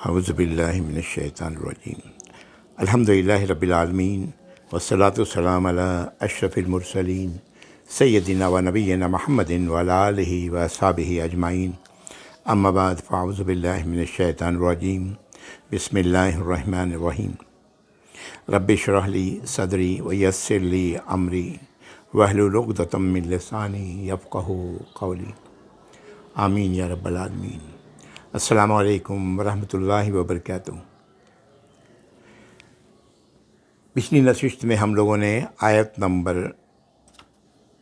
اعوذ باللہ من الشیطان الرجیم الحمدللہ رب العالمین والصلاة والسلام علی اشرف المرسلین سیدنا و نبینا محمد وعلی آلہ و اصحابہ اجمعین اما بعد فاعوذ باللہ من الشیطان الرجیم بسم اللہ الرحمن الرحیم رب اشرح لی صدری ویسر لی امری واحلل عقدۃ من لسانی یفقہوا قولی آمین یا رب العالمین۔ السلام علیکم ورحمۃ اللہ وبرکاتہ۔ پچھلی نشست میں ہم لوگوں نے آیت نمبر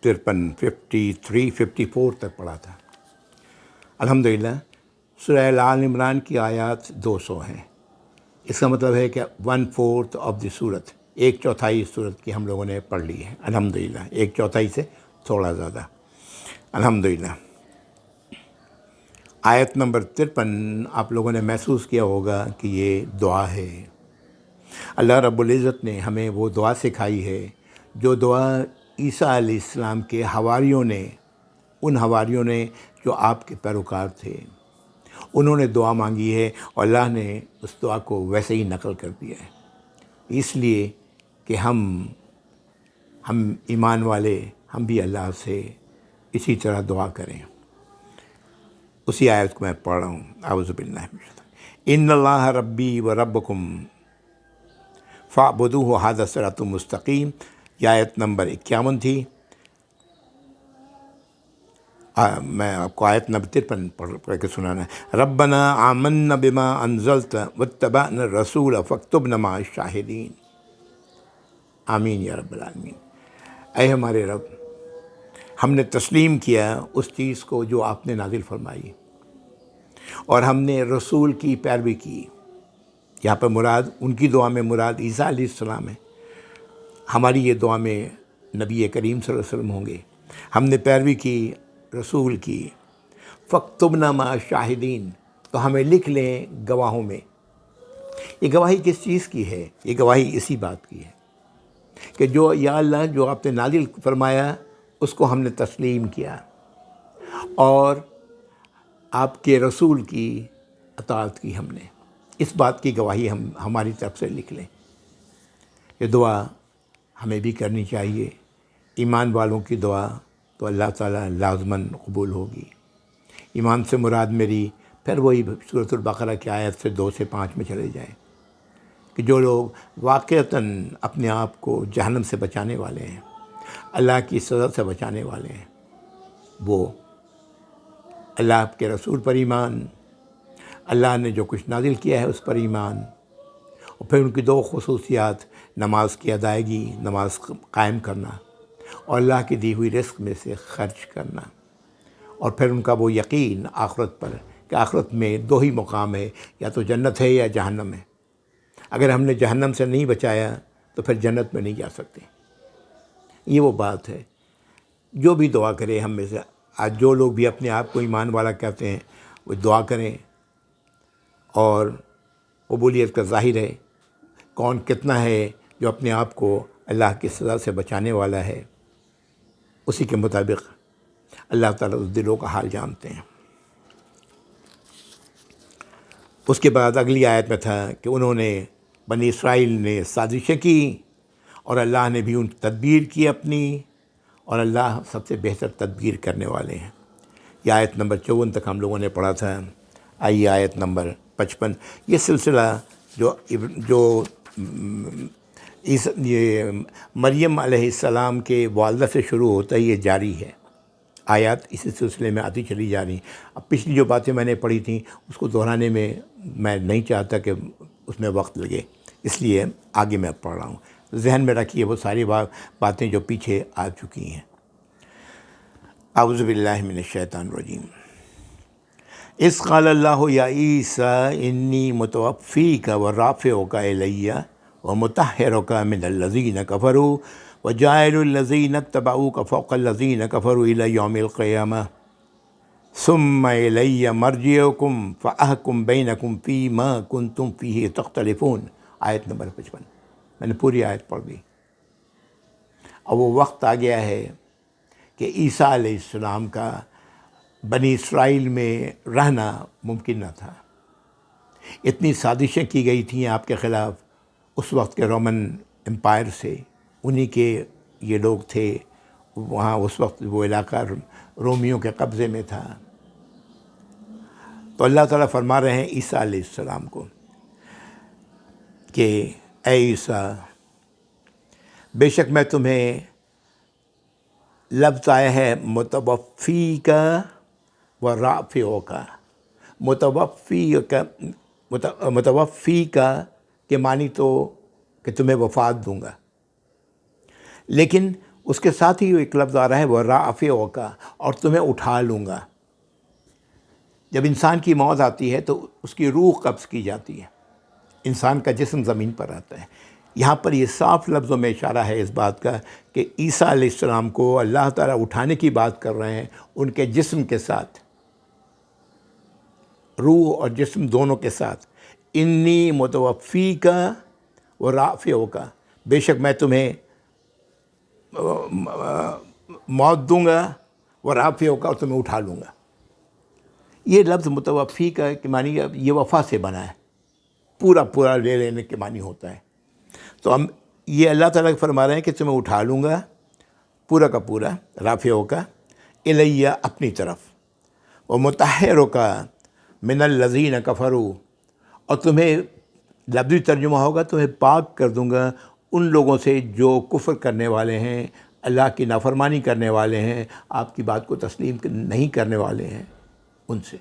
53 تک پڑھا تھا۔ الحمدللہ سورہ آل عمران کی آیات 200 ہیں۔ اس کا مطلب ہے کہ 1/4 آف دی سورت، 1/4 سورت کی ہم لوگوں نے پڑھ لی ہے الحمدللہ، 1/4 سے تھوڑا زیادہ الحمدللہ۔ آیت نمبر 53 آپ لوگوں نے محسوس کیا ہوگا کہ یہ دعا ہے۔ اللہ رب العزت نے ہمیں وہ دعا سکھائی ہے جو دعا عیسیٰ علیہ السلام کے حواریوں نے، ان حواریوں نے جو آپ کے پیروکار تھے، انہوں نے دعا مانگی ہے اور اللہ نے اس دعا کو ویسے ہی نقل کر دیا ہے، اس لیے کہ ہم ایمان والے ہم بھی اللہ سے اسی طرح دعا کریں۔ اسی آیت کو میں پڑھ رہا ہوں۔ اعوذ باللہ من الشیطان ان اللہ ربی و ربکم فاعبدوہ ھذا صراط مستقیم۔ یہ آیت نمبر 51 تھی۔ میں آپ کو آیت نمبر 53 پڑھ کے سنانا ہے۔ ربنا آمنا بما انزلت واتبعنا الرسول فاکتبنا مع الشاہدین۔ آمین یا رب العالمین۔ اے ہمارے رب، ہم نے تسلیم کیا اس چیز کو جو آپ نے نازل فرمائی، اور ہم نے رسول کی پیروی کی۔ یہاں پر مراد، ان کی دعا میں مراد عیسیٰ علیہ السلام ہے، ہماری یہ دعا میں نبی کریم صلی اللہ علیہ وسلم ہوں گے۔ ہم نے پیروی کی رسول کی۔ فاکتبنا مع الشاہدین، تو ہمیں لکھ لیں گواہوں میں۔ یہ گواہی کس چیز کی ہے؟ یہ گواہی اسی بات کی ہے کہ جو یا اللہ جو آپ نے نازل فرمایا اس کو ہم نے تسلیم کیا، اور آپ کے رسول کی اطاعت کی ہم نے۔ اس بات کی گواہی ہماری طرف سے لکھ لیں۔ یہ دعا ہمیں بھی کرنی چاہیے۔ ایمان والوں کی دعا تو اللہ تعالیٰ لازماً قبول ہوگی۔ ایمان سے مراد میری پھر وہی سورۃ البقرہ کی آیت سے 2 سے 5 میں چلے جائیں کہ جو لوگ واقعتاً اپنے آپ کو جہنم سے بچانے والے ہیں، اللہ کی سزا سے بچانے والے ہیں، وہ اللہ کے رسول پر ایمان، اللہ نے جو کچھ نازل کیا ہے اس پر ایمان، اور پھر ان کی 2 خصوصیات، نماز کی ادائیگی، نماز قائم کرنا، اور اللہ کی دی ہوئی رزق میں سے خرچ کرنا، اور پھر ان کا وہ یقین آخرت پر کہ آخرت میں 2 ہی مقام ہے، یا تو جنت ہے یا جہنم ہے۔ اگر ہم نے جہنم سے نہیں بچایا تو پھر جنت میں نہیں جا سکتے۔ یہ وہ بات ہے۔ جو بھی دعا کرے ہم میں سے، آج جو لوگ بھی اپنے آپ کو ایمان والا کہتے ہیں، وہ دعا کریں، اور قبولیت کا ظاہر ہے کون کتنا ہے جو اپنے آپ کو اللہ کی سزا سے بچانے والا ہے، اسی کے مطابق اللہ تعالیٰ اس دلوں کا حال جانتے ہیں۔ اس کے بعد اگلی آیت میں تھا کہ انہوں نے، بنی اسرائیل نے سازشیں کی، اور اللہ نے بھی ان کی تدبیر کی اپنی، اور اللہ سب سے بہتر تدبیر کرنے والے ہیں۔ یہ آیت نمبر 54 تک ہم لوگوں نے پڑھا تھا۔ آئیے آیت نمبر 55۔ یہ سلسلہ جو یہ مریم علیہ السلام کے والدہ سے شروع ہوتا ہے، یہ جاری ہے۔ آیات اسی سلسلے میں آتی چلی جا رہی ہیں۔ اب پچھلی جو باتیں میں نے پڑھی تھیں اس کو دہرانے میں میں نہیں چاہتا کہ اس میں وقت لگے، اس لیے آگے میں پڑھ رہا ہوں۔ ذہن میں رکھیے وہ ساری باتیں جو پیچھے آ چکی ہیں۔ اعوذ باللہ من الشیطان الرجیم۔ اذ قال اللہ یا عیسیٰ انی متوفیک ورافعک الی ومطہرک من الذین کفروا وجاعل الذین اتبعوک فوق الذین کفروا الی یوم القیامہ ثم الی مرجعکم فاحکم بینکم فیما کنتم فیہ تختلفون۔ آیت نمبر 55۔ میں نے پوری آیت پڑھ دی۔ اب وہ وقت آ گیا ہے کہ عیسیٰ علیہ السلام کا بنی اسرائیل میں رہنا ممکن نہ تھا۔ اتنی سازشیں کی گئی تھیں آپ کے خلاف اس وقت کے رومن امپائر سے، انہی کے یہ لوگ تھے وہاں، اس وقت وہ علاقہ رومیوں کے قبضے میں تھا۔ تو اللہ تعالیٰ فرما رہے ہیں عیسیٰ علیہ السلام کو کہ اے عیسیٰ، بے شک میں تمہیں، لفظ آیا ہے متوفی کا و رافعو کا، متوفی کا کے معنی تو کہ تمہیں وفات دوں گا، لیکن اس کے ساتھ ہی ایک لفظ آ رہا ہے وہ رافعو کا، اور تمہیں اٹھا لوں گا۔ جب انسان کی موت آتی ہے تو اس کی روح قبض کی جاتی ہے، انسان کا جسم زمین پر آتا ہے۔ یہاں پر یہ صاف لفظوں میں اشارہ ہے اس بات کا کہ عیسیٰ علیہ السلام کو اللہ تعالیٰ اٹھانے کی بات کر رہے ہیں، ان کے جسم کے ساتھ، روح اور جسم دونوں کے ساتھ۔ انی متوفی کا و رافعو کا، بے شک میں تمہیں موت دوں گا، و رافعو کا، اور تمہیں اٹھا لوں گا۔ یہ لفظ متوفی کا کہ معنی یہ وفا سے بنا ہے، پورا لے لینے کے معنی ہوتا ہے۔ تو ہم یہ اللہ تعالیٰ فرما رہے ہیں کہ تمہیں اٹھا لوں گا پورا کا پورا، رافعو کا، الیہ اپنی طرف، و مطہرو کا من الذین کفروا، اور تمہیں لفظی ترجمہ ہوگا تمہیں پاک کر دوں گا ان لوگوں سے جو کفر کرنے والے ہیں، اللہ کی نافرمانی کرنے والے ہیں، آپ کی بات کو تسلیم نہیں کرنے والے ہیں، ان سے۔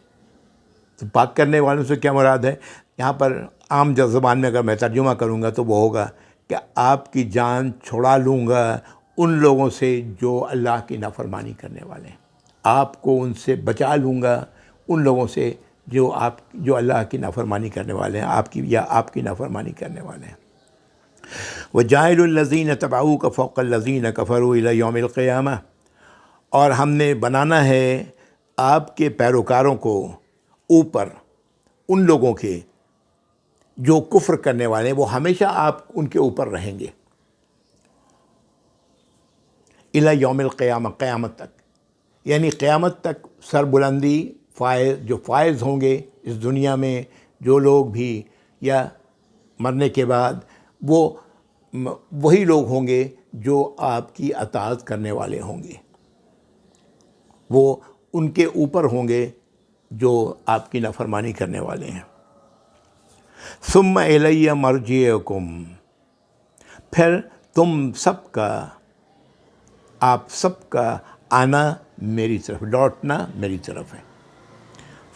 تو پاک کرنے والوں سے کیا مراد ہے؟ یہاں پر عام زبان میں اگر میں ترجمہ کروں گا تو وہ ہوگا کہ آپ کی جان چھڑا لوں گا ان لوگوں سے جو اللہ کی نافرمانی کرنے والے ہیں، آپ کو ان سے بچا لوں گا ان لوگوں سے جو اللہ کی نافرمانی کرنے والے ہیں، آپ کی نافرمانی کرنے والے ہیں۔ وَجَاعِلُ الَّذِينَ اتَّبَعُوكَ فَوْقَ الَّذِينَ كَفَرُوا إِلَى يَوْمِ الْقِيَامَةِ، اور ہم نے بنانا ہے آپ کے پیروکاروں کو اوپر ان لوگوں کے جو کفر کرنے والے ہیں، وہ ہمیشہ آپ ان کے اوپر رہیں گے، الی یوم القیامہ، قیامت تک، یعنی قیامت تک سربلندی، جو فائز ہوں گے اس دنیا میں جو لوگ بھی، یا مرنے کے بعد وہی لوگ ہوں گے جو آپ کی اطاعت کرنے والے ہوں گے، وہ ان کے اوپر ہوں گے جو آپ کی نافرمانی کرنے والے ہیں۔ ثم الی مرجعکم، پھر تم سب کا، آپ سب کا آنا میری طرف، لوٹنا میری طرف ہے۔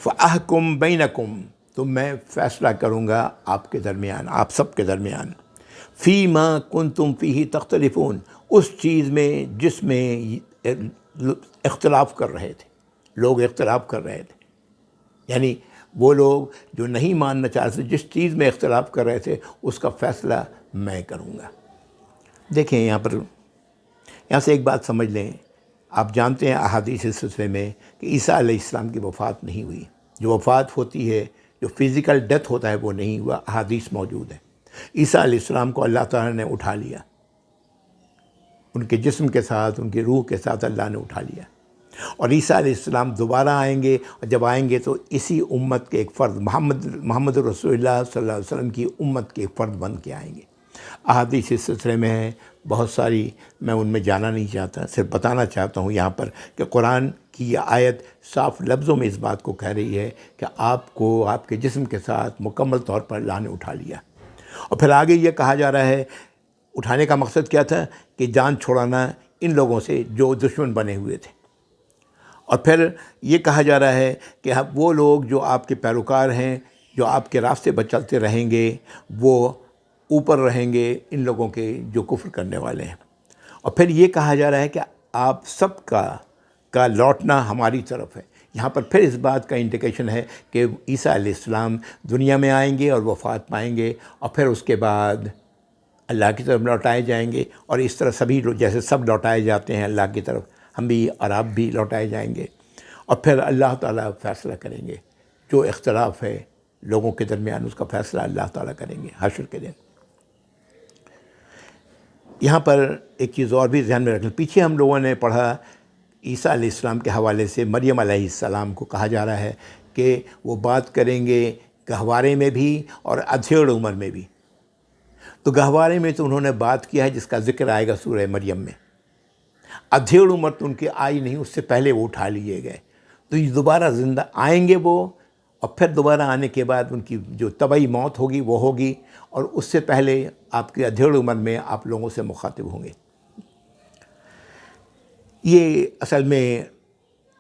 فاحکم بینکم، تو میں فیصلہ کروں گا آپ کے درمیان، آپ سب کے درمیان، فیما کنتم فیہ تختلفون، اس چیز میں جس میں اختلاف کر رہے تھے، لوگ اختلاف کر رہے تھے، یعنی وہ لوگ جو نہیں ماننا چاہتے، جس چیز میں اختلاف کر رہے تھے اس کا فیصلہ میں کروں گا۔ دیکھیں یہاں سے ایک بات سمجھ لیں، آپ جانتے ہیں احادیث اس سلسلے میں کہ عیسیٰ علیہ السلام کی وفات نہیں ہوئی، جو وفات ہوتی ہے، جو فزیکل ڈیتھ ہوتا ہے وہ نہیں ہوا، احادیث موجود ہے۔ عیسیٰ علیہ السلام کو اللہ تعالیٰ نے اٹھا لیا، ان کے جسم کے ساتھ، ان کی روح کے ساتھ اللہ نے اٹھا لیا، اور عیسیٰ علیہ السلام دوبارہ آئیں گے، اور جب آئیں گے تو اسی امت کے ایک فرد، محمد رسول اللہ صلی اللہ علیہ وسلم کی امت کے ایک فرد بن کے آئیں گے۔ احادیث اس سلسلے میں ہیں بہت ساری، میں ان میں جانا نہیں چاہتا، صرف بتانا چاہتا ہوں یہاں پر کہ قرآن کی یہ آیت صاف لفظوں میں اس بات کو کہہ رہی ہے کہ آپ کو آپ کے جسم کے ساتھ مکمل طور پر اللہ نے اٹھا لیا۔ اور پھر آگے یہ کہا جا رہا ہے، اٹھانے کا مقصد کیا تھا؟ کہ جان چھڑانا ان لوگوں سے جو دشمن بنے ہوئے تھے، اور پھر یہ کہا جا رہا ہے کہ وہ لوگ جو آپ کے پیروکار ہیں، جو آپ کے راستے پر چلتے رہیں گے، وہ اوپر رہیں گے ان لوگوں کے جو کفر کرنے والے ہیں۔ اور پھر یہ کہا جا رہا ہے کہ آپ سب کا لوٹنا ہماری طرف ہے۔ یہاں پر پھر اس بات کا انڈیکیشن ہے کہ عیسیٰ علیہ السلام دنیا میں آئیں گے اور وفات پائیں گے، اور پھر اس کے بعد اللہ کی طرف لوٹائے جائیں گے، اور اس طرح سبھی لوگ جیسے سب لوٹائے جاتے ہیں اللہ کی طرف، ہم بھی اور آپ بھی لوٹائے جائیں گے، اور پھر اللہ تعالیٰ فیصلہ کریں گے، جو اختلاف ہے لوگوں کے درمیان اس کا فیصلہ اللہ تعالیٰ کریں گے حشر کے دن۔ یہاں پر ایک چیز اور بھی ذہن میں رکھیں، پیچھے ہم لوگوں نے پڑھا عیسیٰ علیہ السلام کے حوالے سے مریم علیہ السلام کو کہا جا رہا ہے کہ وہ بات کریں گے گہوارے میں بھی اور ادھیڑ عمر میں بھی۔ تو گہوارے میں تو انہوں نے بات کیا ہے جس کا ذکر آئے گا سورہ مریم میں، ادھیڑ عمر تو ان کی آئی نہیں، اس سے پہلے وہ اٹھا لیے گئے۔ تو یہ دوبارہ زندہ آئیں گے وہ، اور پھر دوبارہ آنے کے بعد ان کی جو طبعی موت ہوگی وہ ہوگی، اور اس سے پہلے آپ کی ادھیڑ عمر میں آپ لوگوں سے مخاطب ہوں گے۔ یہ اصل میں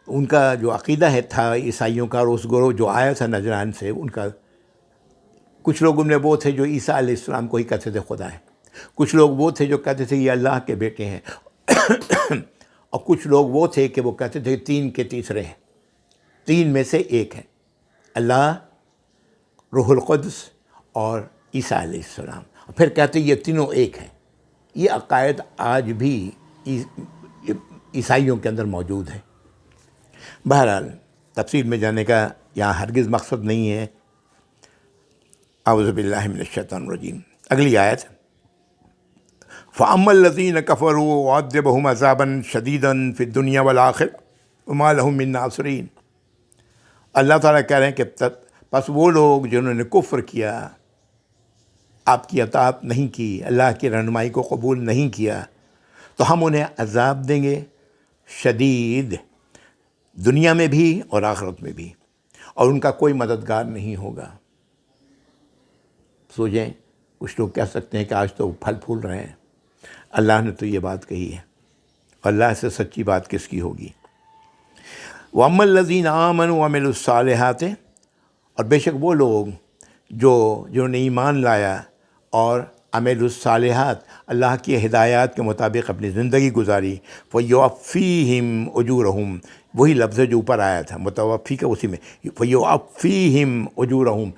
ان کا جو عقیدہ تھا عیسائیوں کا، اور اس گروہ جو آیا تھا نجران سے، ان کا کچھ لوگ ان میں وہ تھے جو عیسیٰ علیہ السلام کو ہی کہتے تھے خدا ہے، کچھ لوگ وہ تھے جو کہتے تھے یہ اللہ کے بیٹے ہیں، اور کچھ لوگ وہ تھے کہ وہ کہتے تھے تین کے تیسرے ہیں، تین میں سے ایک ہے، اللہ، روح القدس اور عیسیٰ علیہ السلام، پھر کہتے یہ تینوں ایک ہیں۔ یہ عقائد آج بھی عیسائیوں کے اندر موجود ہے۔ بہرحال تفصیل میں جانے کا یہاں ہرگز مقصد نہیں ہے۔ اعوذ باللہ من الشیطان الرجیم۔ اگلی آیت، فَأَمَّا الَّذِينَ كَفَرُوا وَعَذِّبَهُمْ عَذَابًا شَدِيدًا فِي الدُّنْيَا وَالْآخِرَةِ وَمَا لَهُم مِّن نَاصِرِينَ۔ اللہ تعالیٰ کہہ رہے ہیں کہ پس وہ لوگ جنہوں نے کفر کیا، آپ کی اطاعت نہیں کی، اللہ کی رہنمائی کو قبول نہیں کیا، تو ہم انہیں عذاب دیں گے شدید، دنیا میں بھی اور آخرت میں بھی، اور ان کا کوئی مددگار نہیں ہوگا۔ سوچیں، کچھ لوگ کہہ سکتے ہیں کہ آج تو پھل پھول رہے ہیں، اللہ نے تو یہ بات کہی ہے، اللہ سے سچی بات کس کی ہوگی؟ وَأَمَّا الَّذِينَ آمَنُوا وَعَمِلُوا الصَّالِحَاتِ، اور بے شک وہ لوگ جنہوں نے ایمان لایا اور عمل الصالحات، اللہ کی ہدایات کے مطابق اپنی زندگی گزاری، فَيُوَفِّيهِمْ أُجُورَهُمْ، وہی لفظ ہے جو اوپر آیا تھا متوفی کا، اسی میں فَيُوَفِّيهِمْ أُجُورَهُمْ،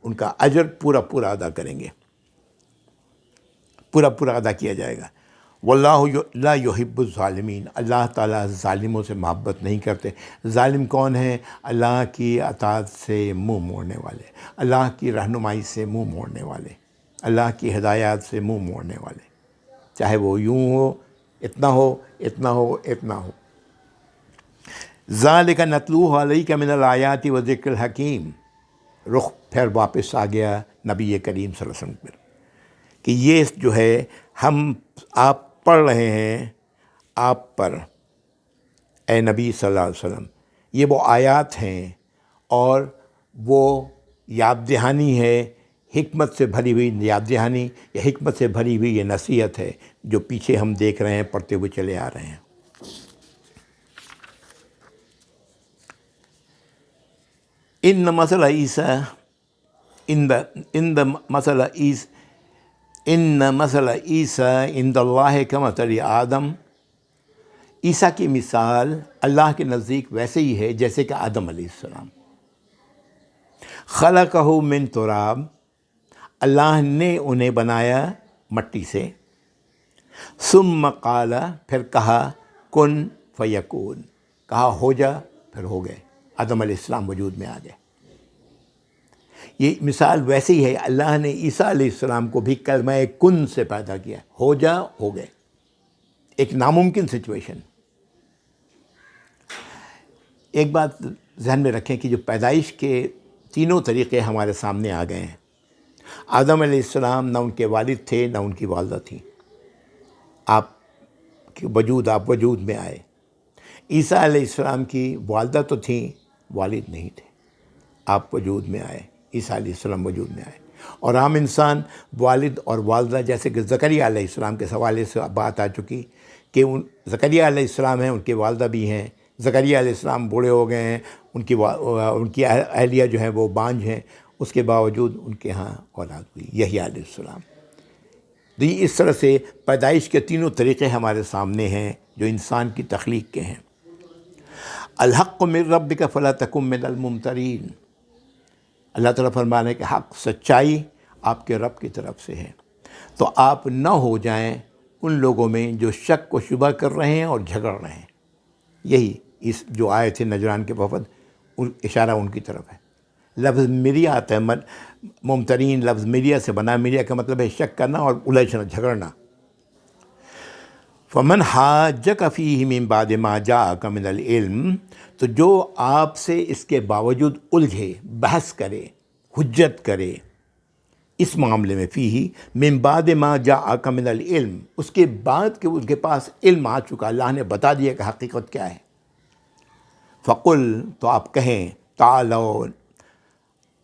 ان کا اجر پورا ادا کریں گے، پورا ادا کیا جائے گا۔ واللہ لا يحب الظالمین، اللہ تعالیٰ ظالموں سے محبت نہیں کرتے۔ ظالم کون ہیں؟ اللہ کی اطاعت سے منہ موڑنے والے، اللہ کی رہنمائی سے منہ موڑنے والے، اللہ کی ہدایات سے منہ موڑنے والے، چاہے وہ یوں ہو، اتنا ہو، اتنا ہو، اتنا ہو۔ ذالک نتلوہ علیک من الآیات وذکر الحکیم، رخ پھر واپس آ گیا نبی کریم صلی اللہ علیہ وسلم پر، کہ یہ جو ہے آپ پڑھ رہے ہیں آپ پر، اے نبی صلی اللہ علیہ وسلم، یہ وہ آیات ہیں اور وہ یاد دہانی ہے، حکمت سے بھری ہوئی یاد دہانی یا حکمت سے بھری ہوئی یہ نصیحت ہے جو پیچھے ہم دیکھ رہے ہیں، پڑھتے ہوئے چلے آ رہے ہیں۔ ان مثل عیسیٰ عند اللہ کمثل آدم، عیسیٰ کی مثال اللہ کے نزدیک ویسے ہی ہے جیسے کہ آدم علیہ السلام، خلقہ من تراب، اللہ نے انہیں بنایا مٹی سے، ثم قال، پھر کہا کن فیکون، کہا ہو جا، پھر ہو گئے، آدم علیہ السلام وجود میں آ گئے۔ یہ مثال ویسے ہی ہے، اللہ نے عیسیٰ علیہ السلام کو بھی کلمہ کن سے پیدا کیا، ہو جا، ہو گئے، ایک ناممکن سچویشن۔ ایک بات ذہن میں رکھیں کہ جو پیدائش کے تینوں طریقے ہمارے سامنے آ گئے ہیں۔ آدم علیہ السلام نہ ان کے والد تھے نہ ان کی والدہ تھی، آپ وجود میں آئے۔ عیسیٰ علیہ السلام کی والدہ تو تھیں، والد نہیں تھے، آپ وجود میں آئے، عیسیٰ علیہ السلام وجود میں آئے۔ اور عام انسان والد اور والدہ، جیسے کہ زکریا علیہ السلام کے حوالے سے بات آ چکی کہ زکریا علیہ السلام ہیں، ان کی والدہ بھی ہیں، زکریا علیہ السلام بوڑھے ہو گئے ہیں، ان کی اہلیہ جو ہیں وہ بانجھ ہیں، اس کے باوجود ان کے ہاں اولاد ہوئی، یحییٰ علیہ السلام۔ تو اس طرح سے پیدائش کے تینوں طریقے ہمارے سامنے ہیں جو انسان کی تخلیق کے ہیں۔ الحق من ربک فلا تکن من الممترین، اللہ تعالیٰ فرمانے ہے کہ حق، سچائی آپ کے رب کی طرف سے ہے، تو آپ نہ ہو جائیں ان لوگوں میں جو شک و شبہ کر رہے ہیں اور جھگڑ رہے ہیں۔ یہی اس جو آئے تھے نجران کے وفد، اشارہ ان کی طرف ہے۔ لفظ مریا آتا ہے، ممترین لفظ مریا سے بنا، مریا کا مطلب ہے شک کرنا اور الجھنا، جھگڑنا۔ فمن حاجک فیہ من بعد ما جاءک من العلم، تو جو آپ سے اس کے باوجود الجھے، بحث کرے، حجت کرے اس معاملے میں، فیہ من بعد ما جاءک من العلم، اس کے بعد کہ اس کے پاس علم آ چکا، اللہ نے بتا دیا کہ حقیقت کیا ہے، فقل، تو آپ کہیں، تعالو،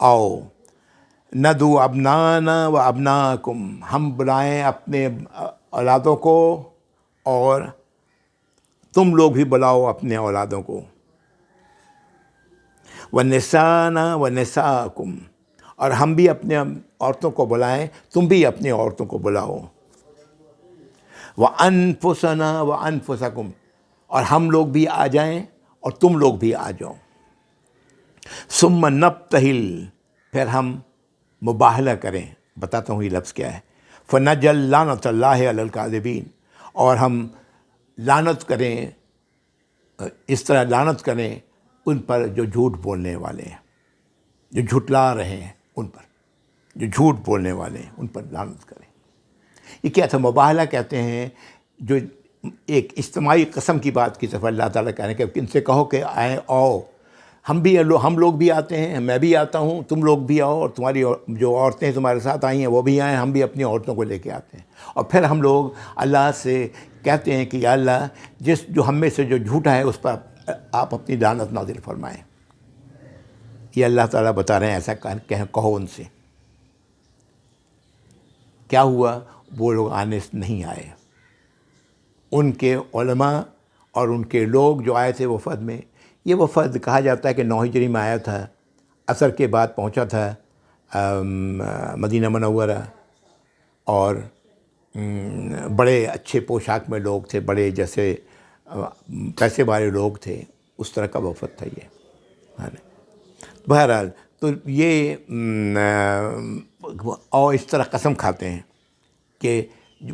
آؤ، ندعو ابنانا و ابناکم، ہم بلائیں اپنے اولادوں کو اور تم لوگ بھی بلاؤ اپنے اولادوں کو، ونسانا و نساکم، اور ہم بھی اپنے عورتوں کو بلائیں، تم بھی اپنی عورتوں کو بلاؤ، وانفسنا و انفسکم، اور ہم لوگ بھی آ جائیں اور تم لوگ بھی آ جاؤ، ثم نبتہل، پھر ہم مباہلہ کریں، بتاتا ہوں یہ لفظ کیا ہے، فنجعل لعنۃ اللہ علی الکاذبین، اور ہم لعنت کریں، اس طرح لعنت کریں ان پر جو جھوٹ بولنے والے ہیں، جو جھٹلا رہے ہیں، ان پر جو جھوٹ بولنے والے ہیں ان پر لعنت کریں۔ یہ کیا تھا؟ مباہلہ کہتے ہیں، جو ایک اجتماعی قسم کی بات کی طرف اللہ تعالیٰ کہہ رہے ہیں کہ ان سے کہو کہ آئیں، آؤ، ہم لوگ بھی آتے ہیں، میں بھی آتا ہوں، تم لوگ بھی آؤ، اور تمہاری جو عورتیں تمہارے ساتھ آئی ہیں وہ بھی آئیں، ہم بھی اپنی عورتوں کو لے کے آتے ہیں، اور پھر ہم لوگ اللہ سے کہتے ہیں کہ یا اللہ، جو ہم میں سے جو جھوٹا ہے اس پر آپ اپنی لعنت نازل فرمائیں۔ یہ اللہ تعالیٰ بتا رہے ہیں ایسا کہو ان سے۔ کیا ہوا؟ وہ لوگ آنے نہیں آئے، ان کے علماء اور ان کے لوگ جو آئے تھے وفد میں، یہ وفد کہا جاتا ہے کہ 9 ہجری میں آیا تھا، عصر کے بعد پہنچا تھا مدینہ منورہ، اور بڑے اچھے پوشاک میں لوگ تھے، بڑے جیسے پیسے والے لوگ تھے، اس طرح کا وفد تھا یہ۔ بہرحال تو یہ اور اس طرح قسم کھاتے ہیں کہ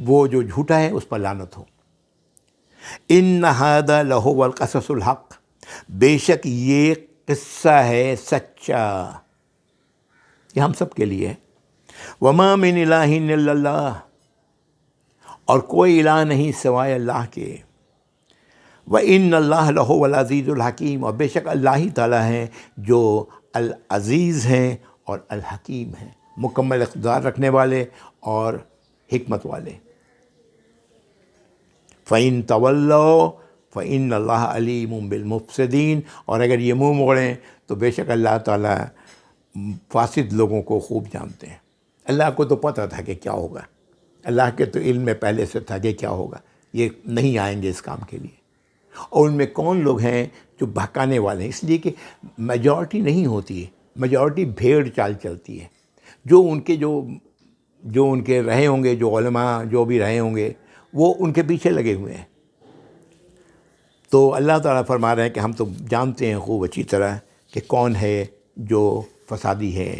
وہ جو جھوٹا ہے اس پر لعنت ہو۔ ان ھذا لہو القصص الحق، بے شک یہ قصہ ہے سچا، یہ ہم سب کے لیے ہے۔ وما من الہ الا اللہ، اور کوئی الہ نہیں سوائے اللہ کے۔ وَإِنَّ اللَّهَ لَهُوَ الْعَزِيزُ الْحَكِيمُ، اور بے شک اللہ ہی تعالیٰ ہیں جو العزیز ہیں اور الحکیم ہیں، مکمل اقتدار رکھنے والے اور حکمت والے۔ فَإِن تَوَلَّوْا فَإِنَّ اللَّهَ عَلِيمٌ بِالْمُفْسِدِينَ، اور اگر یہ منہ موڑیں تو بے شک اللہ تعالیٰ فاسد لوگوں کو خوب جانتے ہیں۔ اللہ کو تو پتہ تھا کہ کیا ہوگا، اللہ کے تو علم میں پہلے سے تھا کہ کیا ہوگا، یہ نہیں آئیں گے اس کام کے لیے۔ اور ان میں کون لوگ ہیں جو بہکانے والے ہیں، اس لیے کہ میجورٹی نہیں ہوتی ہے، میجورٹی بھیڑ چال چلتی ہے، جو ان کے رہے ہوں گے، جو علماء جو بھی رہے ہوں گے وہ ان کے پیچھے لگے ہوئے ہیں۔ تو اللہ تعالیٰ فرما رہے ہیں کہ ہم تو جانتے ہیں خوب اچھی طرح کہ کون ہے جو فسادی ہے۔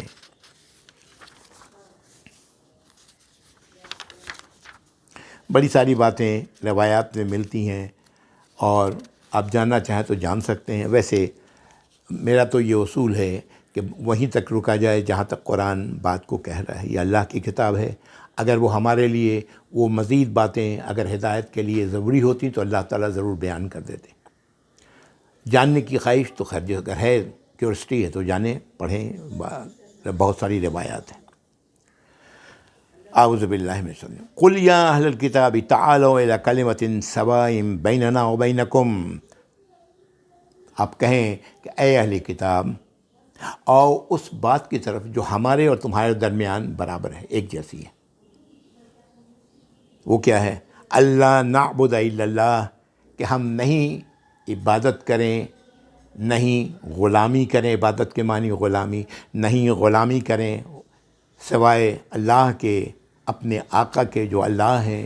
بڑی ساری باتیں روایات میں ملتی ہیں، اور آپ جاننا چاہیں تو جان سکتے ہیں۔ ویسے میرا تو یہ اصول ہے کہ وہیں تک رکا جائے جہاں تک قرآن بات کو کہہ رہا ہے، یہ اللہ کی کتاب ہے، اگر وہ ہمارے لیے وہ مزید باتیں اگر ہدایت کے لیے ضروری ہوتی تو اللہ تعالیٰ ضرور بیان کر دیتے۔ جاننے کی خواہش تو خیر جو اگر ہے، کیورسٹی ہے تو جانیں، پڑھیں، بہت ساری روایات ہیں۔ اعوذ باللہ من الشیطان الرجیم۔ قل یا اہل الکتاب تعالوا الی کلمۃ سواء بیننا وبینکم، آپ کہیں کہ اے اہل کتاب، آؤ اس بات کی طرف جو ہمارے اور تمہارے درمیان برابر ہے، ایک جیسی ہے۔ وہ کیا ہے؟ اللہ نعبد الا اللہ، کہ ہم نہیں عبادت کریں، نہیں غلامی کریں، عبادت کے معنی غلامی، نہیں غلامی کریں سوائے اللہ کے، اپنے آقا کے جو اللہ ہیں،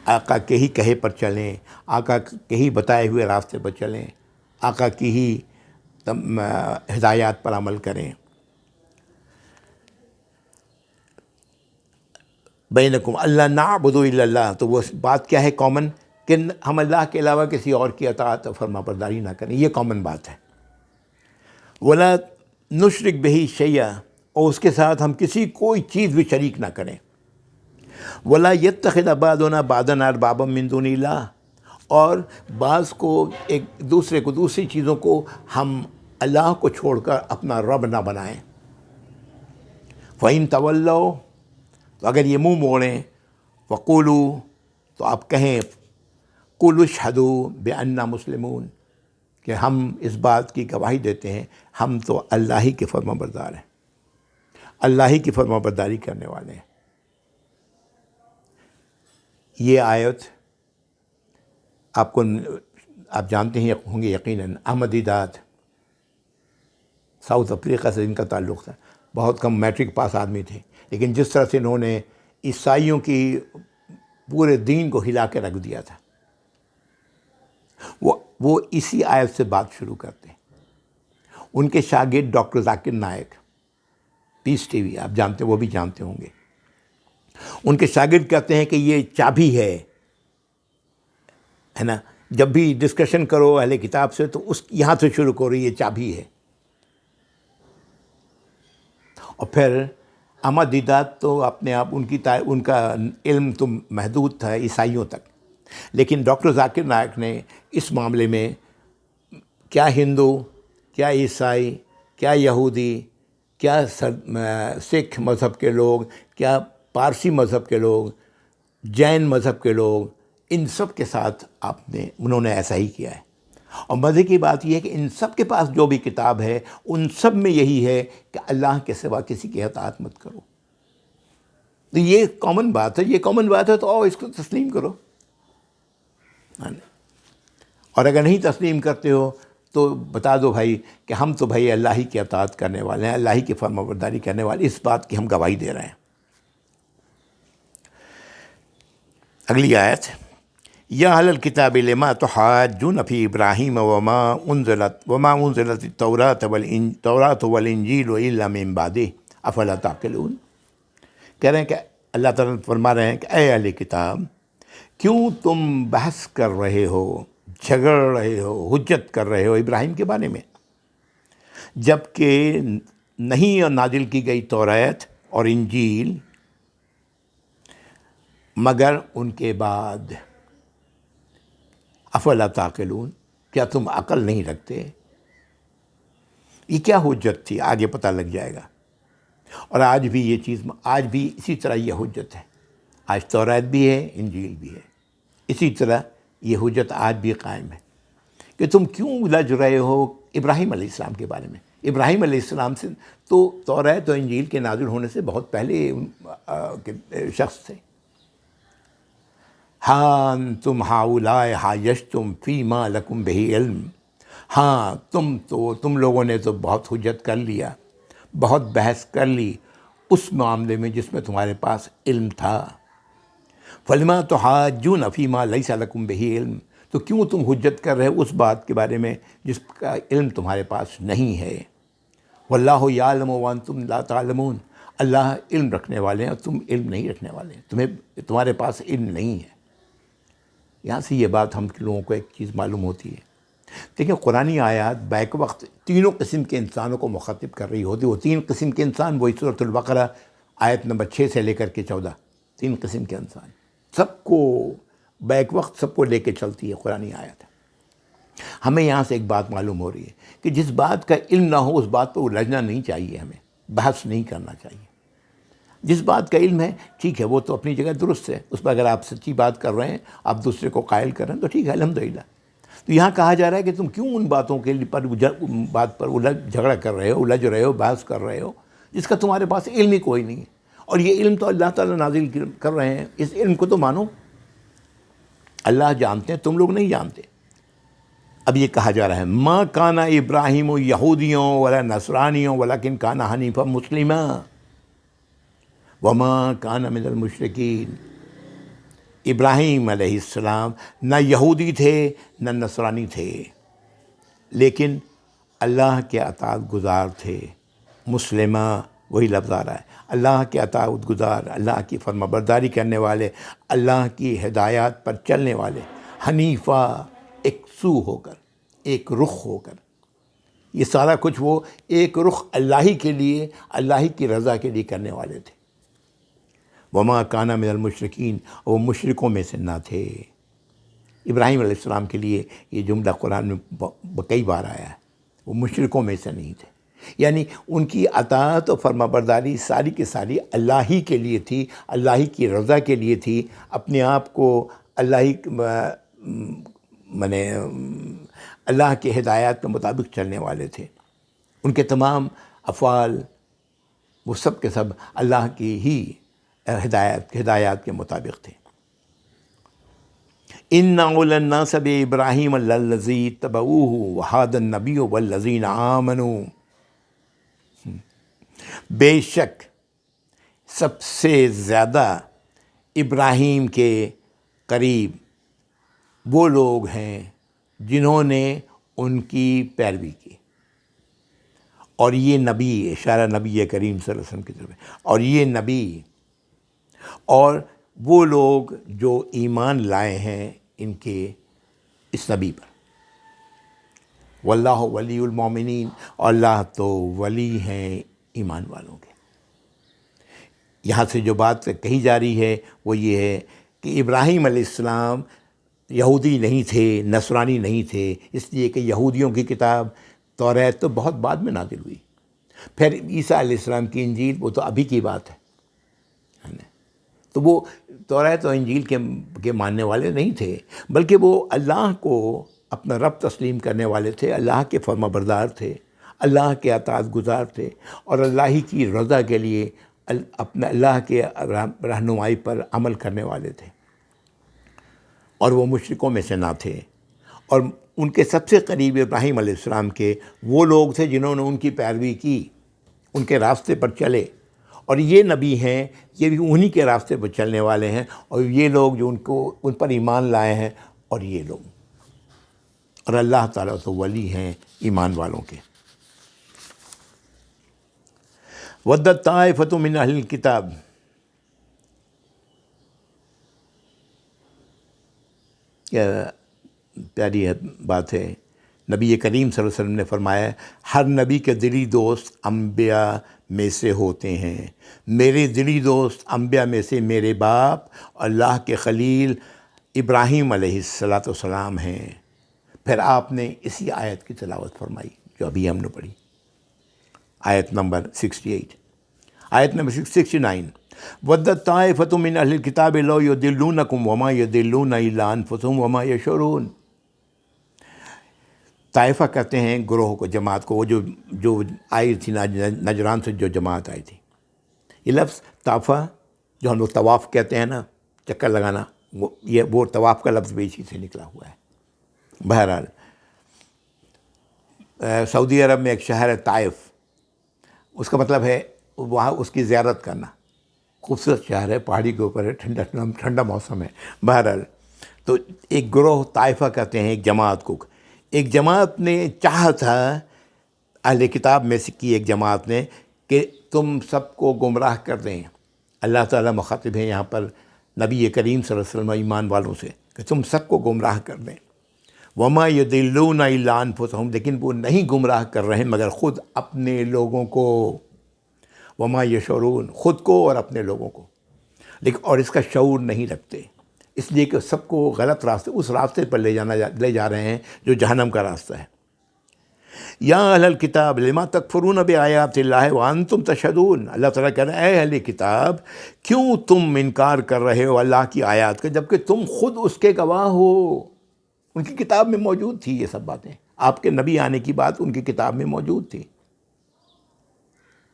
آقا کے ہی کہے پر چلیں، آقا کے ہی بتائے ہوئے راستے پر چلیں، آقا کی ہی ہدایات پر عمل کریں۔ بینکم اللہ نعبد الا اللہ، تو وہ بات کیا ہے کامن؟ کہ ہم اللہ کے علاوہ کسی اور کی اطاعت اور فرما برداری نہ کریں، یہ کامن بات ہے۔ ولا نشرک بہ شیئا، اور اس کے ساتھ ہم کوئی چیز بھی شریک نہ کریں۔ ولا یتخذ بعضنا بعضا اربابا من دون اللہ، اور بعض کو ایک دوسرے کو دوسری چیزوں کو ہم اللہ کو چھوڑ کر اپنا رب نہ بنائیں. فَإِن تَوَلَّوْا، تو اگر یہ منہ موڑیں، فَقُولُوا، تو آپ کہیں قُولُوا اشْهَدُوا بِأَنَّا مُسْلِمُونَ، کہ ہم اس بات کی گواہی دیتے ہیں ہم تو اللہ ہی کے فرما بردار ہیں، اللہ ہی کی فرما برداری کرنے والے ہیں. یہ آیت آپ جانتے ہیں ہوں گے یقیناً، احمد دیدات ساؤتھ افریقہ سے ان کا تعلق تھا. بہت کم میٹرک پاس آدمی تھے، لیکن جس طرح سے انہوں نے عیسائیوں کی پورے دین کو ہلا کے رکھ دیا تھا، وہ اسی آیت سے بات شروع کرتے ہیں. ان کے شاگرد ڈاکٹر ذاکر نائک، پیس ٹی وی آپ جانتے، وہ بھی جانتے ہوں گے، ان کے شاگرد کہتے ہیں کہ یہ چابی ہے نا. جب بھی ڈسکشن کرو اہل کتاب سے تو یہاں سے شروع کرو، یہ چابی ہے. اور پھر احمد دیدات تو اپنے آپ ان کا علم تو محدود تھا عیسائیوں تک، لیکن ڈاکٹر ذاکر نائک نے اس معاملے میں کیا ہندو، کیا عیسائی، کیا یہودی، کیا سکھ مذہب کے لوگ، کیا پارسی مذہب کے لوگ، جین مذہب کے لوگ، ان سب کے ساتھ انہوں نے ایسا ہی کیا ہے. اور مزے کی بات یہ ہے کہ ان سب کے پاس جو بھی کتاب ہے ان سب میں یہی ہے کہ اللہ کے سوا کسی کی اطاعت مت کرو. تو یہ کامن بات ہے، یہ کامن بات ہے، تو آؤ اس کو تسلیم کرو. اور اگر نہیں تسلیم کرتے ہو تو بتا دو بھائی کہ ہم تو بھائی اللہ ہی کی اطاعت کرنے والے ہیں، اللہ ہی کی فرما برداری کرنے والے، اس بات کی ہم گواہی دے رہے ہیں. اگلی آیت، یا اہل الکتاب لما تحاجون فی ابراہیم وما انزلت التوراۃ والانجیل الا من بعدہ افلا تعقلون. کہہ رہے ہیں کہ اللہ تعالیٰ فرما رہے ہیں کہ اے اہل کتاب، کیوں تم بحث کر رہے ہو، جھگڑ رہے ہو، حجت کر رہے ہو ابراہیم کے بارے میں، جب کہ نہیں نازل کی گئی توریت اور انجیل مگر ان کے بعد. افلا تعقلون، کیا تم عقل نہیں رکھتے؟ یہ کیا حجت تھی؟ آگے پتہ لگ جائے گا. اور آج بھی یہ چیز، آج بھی اسی طرح یہ حجت ہے. آج توریت بھی ہے، انجیل بھی ہے، اسی طرح یہ حجت آج بھی قائم ہے کہ تم کیوں الجھ رہے ہو ابراہیم علیہ السلام کے بارے میں. ابراہیم علیہ السلام سے تو توریت و انجیل کے نازل ہونے سے بہت پہلے شخص تھے. ہاں تم ہاؤلائے حاججتم فیما لکم بہ علم، ہاں تم لوگوں نے تو بہت حجت کر لیا، بہت بحث کر لی اس معاملے میں جس میں تمہارے پاس علم تھا. فلما تحاجون فیما لیس لکم بہ علم، تو کیوں تم حجت کر رہے اس بات کے بارے میں جس کا علم تمہارے پاس نہیں ہے. واللہ یعلم وانتم لا تعلمون، اللہ علم رکھنے والے ہیں اور تم علم نہیں رکھنے والے ہیں، تمہارے پاس علم نہیں ہے. یہاں سے یہ بات ہم لوگوں کو ایک چیز معلوم ہوتی ہے. دیکھیں قرآنی آیات بیک وقت تینوں قسم کے انسانوں کو مخاطب کر رہی ہوتی. وہ تین قسم کے انسان وہی سورۃ البقرہ آیت نمبر 6 سے لے کر کے 14، تین قسم کے انسان، سب کو بیک وقت سب کو لے کے چلتی ہے قرآنی آیت. ہمیں یہاں سے ایک بات معلوم ہو رہی ہے کہ جس بات کا علم نہ ہو اس بات پر الجھنا نہیں چاہیے، ہمیں بحث نہیں کرنا چاہیے. جس بات کا علم ہے ٹھیک ہے، وہ تو اپنی جگہ درست ہے، اس پر اگر آپ سچی بات کر رہے ہیں، آپ دوسرے کو قائل کر رہے ہیں تو ٹھیک ہے الحمدللہ. تو یہاں کہا جا رہا ہے کہ تم کیوں ان باتوں کے بات پر جھگڑا کر رہے ہو، الجھ رہے ہو، بحث کر رہے ہو جس کا تمہارے پاس علم ہی کوئی نہیں ہے. اور یہ علم تو اللہ تعالیٰ نازل کر رہے ہیں، اس علم کو تو مانو. اللہ جانتے ہیں، تم لوگ نہیں جانتے. اب یہ کہا جا رہا ہے ما کانا ابراہیم یہودیوں ولا نصرانیوں ولکن کانا حنیفا مسلما وما کان من المشرکین. ابراہیم علیہ السلام نہ یہودی تھے نہ نصرانی تھے، لیکن اللہ کے اطاعت گزار تھے. مسلمہ، وہی لفظ آ رہا ہے، اللہ کے اطاعت گزار، اللہ کی فرما برداری کرنے والے، اللہ کی ہدایات پر چلنے والے. حنیفہ، ایک سو ہو کر، ایک رخ ہو کر. یہ سارا کچھ وہ ایک رخ اللہ ہی کے لیے، اللہ ہی کی رضا کے لیے کرنے والے تھے. وما کان من المشرکین، وہ مشرکوں میں سے نہ تھے. ابراہیم علیہ السلام کے لیے یہ جملہ قرآن میں کئی بار آیا ہے، وہ مشرکوں میں سے نہیں تھے، یعنی ان کی اطاعت و فرما برداری ساری کی ساری اللہ ہی کے لیے تھی، اللہ ہی کی رضا کے لیے تھی، اپنے آپ کو اللہ ہی اللہ کے ہدایات کے مطابق چلنے والے تھے، ان کے تمام افعال وہ سب کے سب اللہ کی ہی ہدایات کے مطابق تھے۔ ان اول الناس بابراہیم الذی اتبعوہ وہذا النبی والذین آمنوا، بے شک سب سے زیادہ ابراہیم کے قریب وہ لوگ ہیں جنہوں نے ان کی پیروی کی، اور یہ نبی، اشارہ نبی کریم صلی اللہ علیہ وسلم کی طرف ہے، اور یہ نبی اور وہ لوگ جو ایمان لائے ہیں ان کے اس نبی پر، واللہ ولی المومنین، اور اللہ تو ولی ہیں ایمان والوں کے۔ یہاں سے جو بات کہی جا رہی ہے وہ یہ ہے کہ ابراہیم علیہ السلام یہودی نہیں تھے، نصرانی نہیں تھے، اس لیے کہ یہودیوں کی کتاب توریت تو بہت بعد میں نازل ہوئی، پھر عیسیٰ علیہ السلام کی انجیل وہ تو ابھی کی بات ہے، تو وہ توریت و انجیل کے ماننے والے نہیں تھے، بلکہ وہ اللہ کو اپنا رب تسلیم کرنے والے تھے، اللہ کے فرما بردار تھے، اللہ کے اطاعت گزار تھے، اور اللہ ہی کی رضا کے لیے اپنا اللہ کے رہنمائی پر عمل کرنے والے تھے، اور وہ مشرکوں میں سے نہ تھے۔ اور ان کے سب سے قریب ابراہیم علیہ السلام کے وہ لوگ تھے جنہوں نے ان کی پیروی کی، ان کے راستے پر چلے، اور یہ نبی ہیں، یہ بھی انہی کے راستے پر چلنے والے ہیں، اور یہ لوگ جو ان پر ایمان لائے ہیں، اور یہ لوگ، اور اللہ تعالیٰ تو ولی ہیں ایمان والوں کے۔ وَدَّتْ طَائِفَةٌ مِّنْ أَهْلِ الْكِتَابِ، کیا پیاری بات ہے، نبی کریم صلی اللہ علیہ وسلم نے فرمایا ہر نبی کے دلی دوست انبیاء میں سے ہوتے ہیں، میرے دلی دوست انبیاء میں سے میرے باپ اللہ کے خلیل ابراہیم علیہ السلام ہیں۔ پھر آپ نے اسی آیت کی تلاوت فرمائی جو ابھی ہم نے پڑھی، آیت نمبر 68، آیت نمبر 69، وَدَّتْ طَائِفَةٌ مِّنْ أَهْلِ الْكِتَابِ لَوْ يُضِلُّونَكُمْ وَمَا يُضِلُّونَ إِلَّا أَنفُسَهُمْ وَمَا يَشْعُرُونَ۔ طائفہ کہتے ہیں گروہ کو، جماعت کو، وہ جو آئی تھی نجران سے جو جماعت آئی تھی۔ یہ لفظ طائفہ جو ہم لوگ طواف کہتے ہیں نا، چکر لگانا، وہ طواف کا لفظ بھی اسی سے نکلا ہوا ہے۔ بہرحال سعودی عرب میں ایک شہر ہے طائف، اس کا مطلب ہے وہاں اس کی زیارت کرنا، خوبصورت شہر ہے، پہاڑی کے اوپر ہے، ٹھنڈا موسم ہے۔ بہرحال تو ایک گروہ طائفہ کہتے ہیں ایک جماعت کو، ایک جماعت نے چاہا تھا، اہل کتاب میں سے کی ایک جماعت نے، کہ تم سب کو گمراہ کر دیں۔ اللہ تعالیٰ مخاطب ہے یہاں پر نبی کریم صلی اللہ علیہ وسلم ایمان والوں سے کہ تم سب کو گمراہ کر دیں۔ وما یضلون الا انفسهم، لیکن وہ نہیں گمراہ کر رہے مگر خود اپنے لوگوں کو، وما یشعرون، خود کو اور اپنے لوگوں کو، لیکن اور اس کا شعور نہیں رکھتے، اس لیے کہ سب کو غلط راستے، اس راستے پر لے جا رہے ہیں جو جہنم کا راستہ ہے۔ یا اہل الکتاب لما تکفرون بآیات اللہ وانتم تشہدون، اللہ تعالیٰ کہہ رہے ہیں اے اہل کتاب کیوں تم انکار کر رہے ہو اللہ کی آیات کا جبکہ تم خود اس کے گواہ ہو۔ ان کی کتاب میں موجود تھی یہ سب باتیں، آپ کے نبی آنے کی بات ان کی کتاب میں موجود تھی۔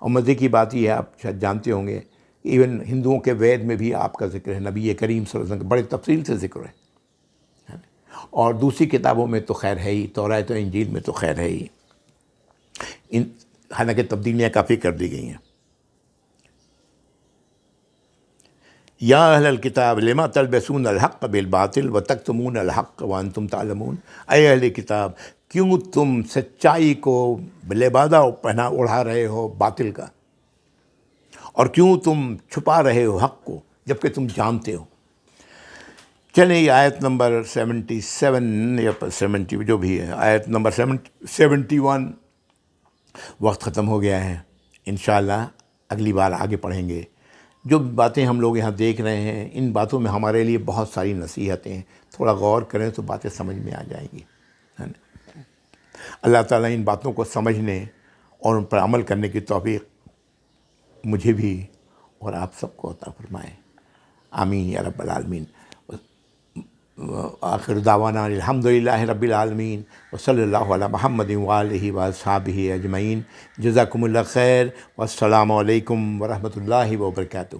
اور مزے کی بات یہ ہے، آپ شاید جانتے ہوں گے، ایون ہندوؤں کے وید میں بھی آپ کا ذکر ہے، نبی کریم صلی اللہ علیہ وسلم کا بڑے تفصیل سے ذکر ہے، اور دوسری کتابوں میں تو خیر ہے ہی، توریت و انجیل میں تو خیر ہے ہی، حالانکہ تبدیلیاں کافی کر دی گئی ہیں۔ یا اہل الکتاب لما تلبسون الحق بالباطل وتکتمون الحق وانتم تعلمون، اے اہل کتاب کیوں تم سچائی کو لبادہ پہنا اڑا رہے ہو باطل کا، اور کیوں تم چھپا رہے ہو حق کو جبکہ تم جانتے ہو۔ چلیں یہ آیت نمبر 77 یا 70 جو بھی ہے، آیت نمبر 71، وقت ختم ہو گیا ہے، انشاءاللہ اگلی بار آگے پڑھیں گے۔ جو باتیں ہم لوگ یہاں دیکھ رہے ہیں، ان باتوں میں ہمارے لیے بہت ساری نصیحتیں ہیں، تھوڑا غور کریں تو باتیں سمجھ میں آ جائیں گی، ہے نا۔ اللہ تعالیٰ ان باتوں کو سمجھنے اور ان پر عمل کرنے کی توفیق مجھے بھی اور آپ سب کو عطا فرمائے، آمین یا رب العالمین۔ آخر دعوانا الحمدللہ رب العالمین، وصلی اللہ علی محمد وآلہ واصحابہ اجمعین۔ جزاکم اللہ خیر، والسلام علیکم ورحمۃ اللہ وبرکاتہ۔